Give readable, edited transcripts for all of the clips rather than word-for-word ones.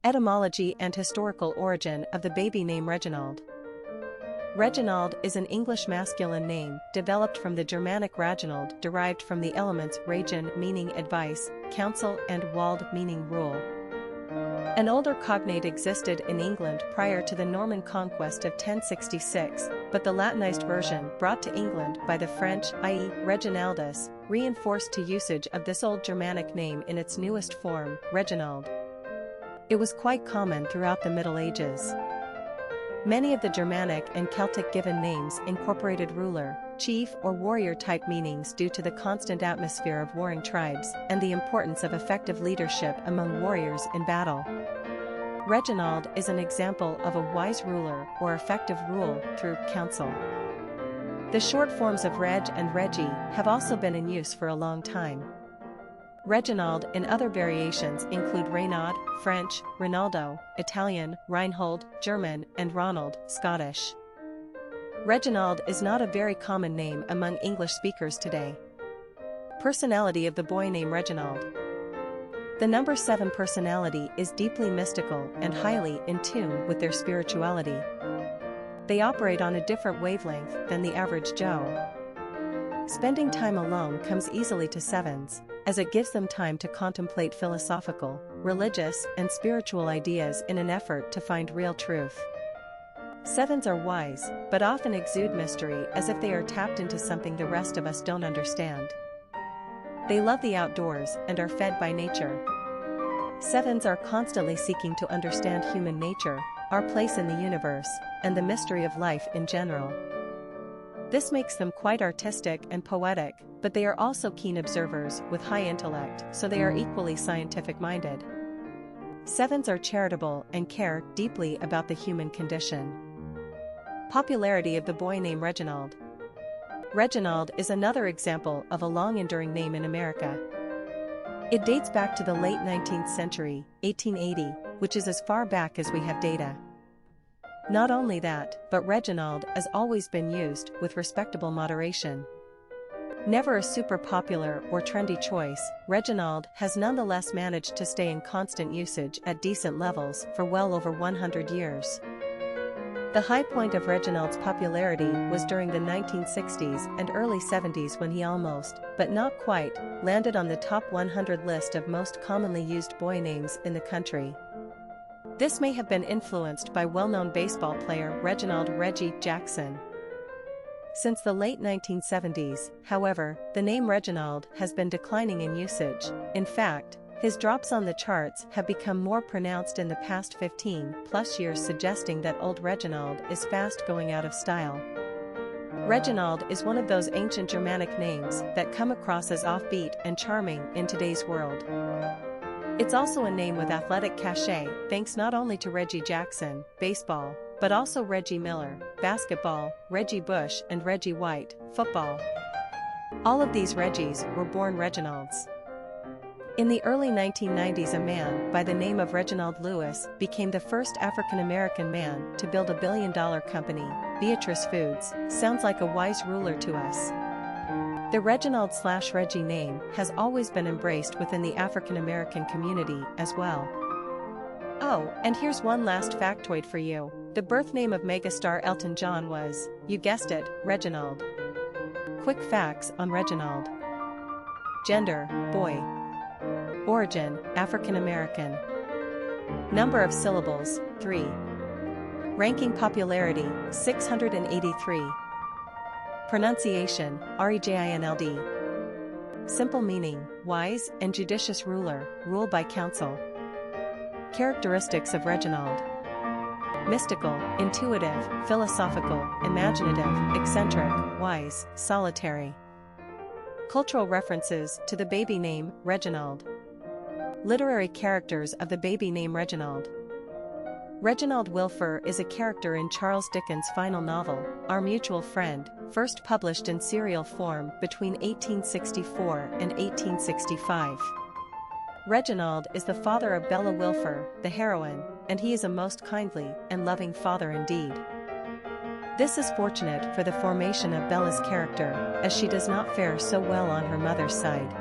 Etymology and historical origin of the baby name Reginald. Reginald is an English masculine name developed from the Germanic Raginald, derived from the elements regen meaning advice, counsel, and wald meaning rule. An older cognate existed in England prior to the Norman Conquest of 1066, but the Latinized version brought to England by the French, i.e. Reginaldus, reinforced to usage of this old Germanic name in its newest form, Reginald. It was quite common throughout the Middle Ages. Many of the Germanic and Celtic given names incorporated ruler, chief or warrior type meanings due to the constant atmosphere of warring tribes and the importance of effective leadership among warriors in battle. Reginald is an example of a wise ruler or effective rule through counsel. The short forms of Reg and Reggie have also been in use for a long time. Reginald in other variations include Reynaud, French, Rinaldo, Italian, Reinhold, German, and Ronald, Scottish. Reginald is not a very common name among English speakers today. Personality of the boy named Reginald. The number 7 personality is deeply mystical and highly in tune with their spirituality. They operate on a different wavelength than the average Joe. Spending time alone comes easily to 7s, as it gives them time to contemplate philosophical, religious, and spiritual ideas in an effort to find real truth. 7s are wise, but often exude mystery as if they are tapped into something the rest of us don't understand. They love the outdoors and are fed by nature. 7s are constantly seeking to understand human nature, our place in the universe, and the mystery of life in general. This makes them quite artistic and poetic, but they are also keen observers with high intellect, so they are equally scientific-minded. 7s are charitable and care deeply about the human condition. Popularity of the boy named Reginald. Reginald is another example of a long-enduring name in America. It dates back to the late 19th century, 1880, which is as far back as we have data. Not only that, but Reginald has always been used with respectable moderation. Never a super popular or trendy choice, Reginald has nonetheless managed to stay in constant usage at decent levels for well over 100 years. The high point of Reginald's popularity was during the 1960s and early 70s when he almost, but not quite, landed on the top 100 list of most commonly used boy names in the country. This may have been influenced by well-known baseball player Reginald Reggie Jackson. Since the late 1970s, however, the name Reginald has been declining in usage. In fact, his drops on the charts have become more pronounced in the past 15+ years, suggesting that old Reginald is fast going out of style. Reginald is one of those ancient Germanic names that come across as offbeat and charming in today's world. It's also a name with athletic cachet, thanks not only to Reggie Jackson, baseball, but also Reggie Miller, basketball, Reggie Bush, and Reggie White, football. All of these Reggies were born Reginalds. In the early 1990s, a man by the name of Reginald Lewis became the first African-American man to build $1 billion company, Beatrice Foods. Sounds like a wise ruler to us. The Reginald/Reggie name has always been embraced within the African-American community as well. Oh, and here's one last factoid for you. The birth name of megastar Elton John was, you guessed it, Reginald. Quick facts on Reginald. Gender, boy. Origin, African-American. Number of syllables, 3. Ranking popularity, 683. Pronunciation, Reginald. Simple meaning, wise and judicious ruler, rule by counsel. Characteristics of Reginald. Mystical, intuitive, philosophical, imaginative, eccentric, wise, solitary. Cultural references to the baby name, Reginald. Literary characters of the baby name Reginald. Reginald Wilfer is a character in Charles Dickens' final novel, Our Mutual Friend, first published in serial form between 1864 and 1865. Reginald is the father of Bella Wilfer, the heroine, and he is a most kindly and loving father indeed. This is fortunate for the formation of Bella's character, as she does not fare so well on her mother's side.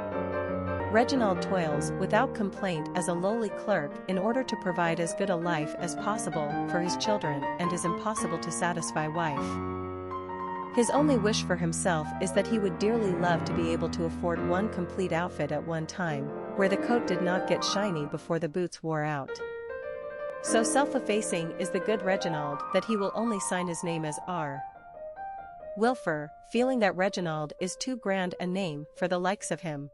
Reginald toils without complaint as a lowly clerk in order to provide as good a life as possible for his children and his impossible to satisfy wife. His only wish for himself is that he would dearly love to be able to afford one complete outfit at one time, where the coat did not get shiny before the boots wore out. So self-effacing is the good Reginald that he will only sign his name as R. Wilfer, feeling that Reginald is too grand a name for the likes of him.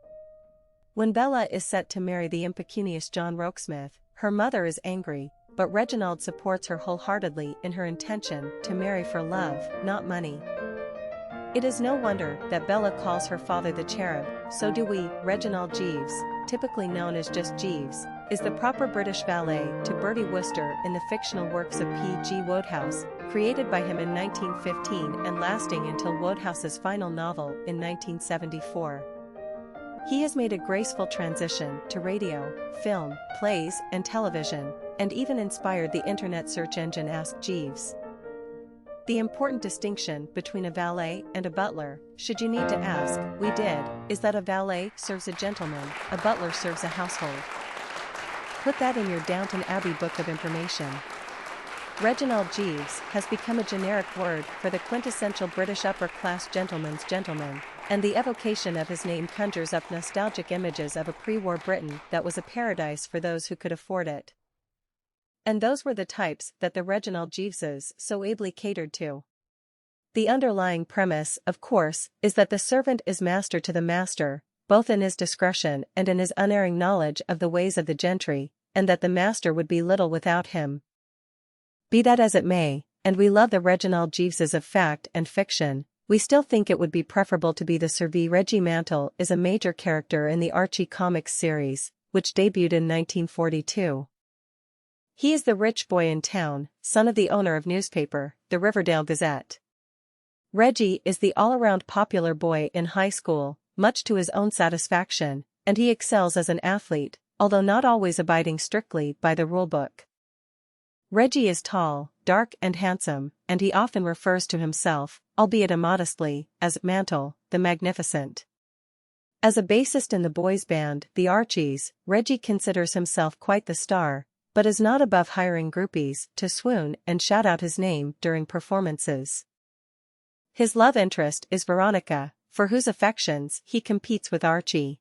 When Bella is set to marry the impecunious John Rokesmith, her mother is angry, but Reginald supports her wholeheartedly in her intention to marry for love, not money. It is no wonder that Bella calls her father the cherub, so do we. Reginald Jeeves, typically known as just Jeeves, is the proper British valet to Bertie Wooster in the fictional works of P.G. Wodehouse, created by him in 1915 and lasting until Wodehouse's final novel in 1974. He has made a graceful transition to radio, film, plays, and television, and even inspired the internet search engine Ask Jeeves. The important distinction between a valet and a butler, should you need to ask, we did, is that a valet serves a gentleman, a butler serves a household. Put that in your Downton Abbey book of information. Reginald Jeeves has become a generic word for the quintessential British upper-class gentleman's gentleman, and the evocation of his name conjures up nostalgic images of a pre-war Britain that was a paradise for those who could afford it. And those were the types that the Reginald Jeeveses so ably catered to. The underlying premise, of course, is that the servant is master to the master, both in his discretion and in his unerring knowledge of the ways of the gentry, and that the master would be little without him. Be that as it may, and we love the Reginald Jeeveses of fact and fiction, we still think it would be preferable to be the Survey. Reggie Mantle is a major character in the Archie comics series, which debuted in 1942. He is the rich boy in town, son of the owner of newspaper, the Riverdale Gazette. Reggie is the all-around popular boy in high school, much to his own satisfaction, and he excels as an athlete, although not always abiding strictly by the rulebook. Reggie is tall, dark and handsome, and he often refers to himself, albeit immodestly, as Mantle, the Magnificent. As a bassist in the boys' band, the Archies, Reggie considers himself quite the star, but is not above hiring groupies to swoon and shout out his name during performances. His love interest is Veronica, for whose affections he competes with Archie.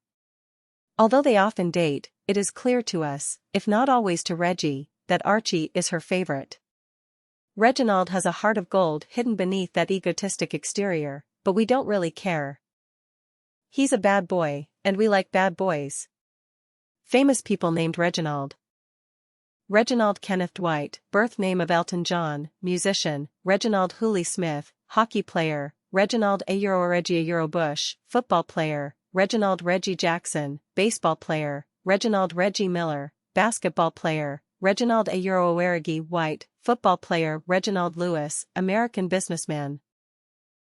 Although they often date, it is clear to us, if not always to Reggie, that Archie is her favorite. Reginald has a heart of gold hidden beneath that egotistic exterior, but we don't really care. He's a bad boy, and we like bad boys. Famous people named Reginald. Reginald Kenneth Dwight, birth name of Elton John, musician. Reginald Hooley Smith, hockey player. Reginald Reggie Bush, football player. Reginald Reggie Jackson, baseball player. Reginald Reggie Miller, basketball player. Reginald Reggie White, football player. Reginald Lewis, American businessman.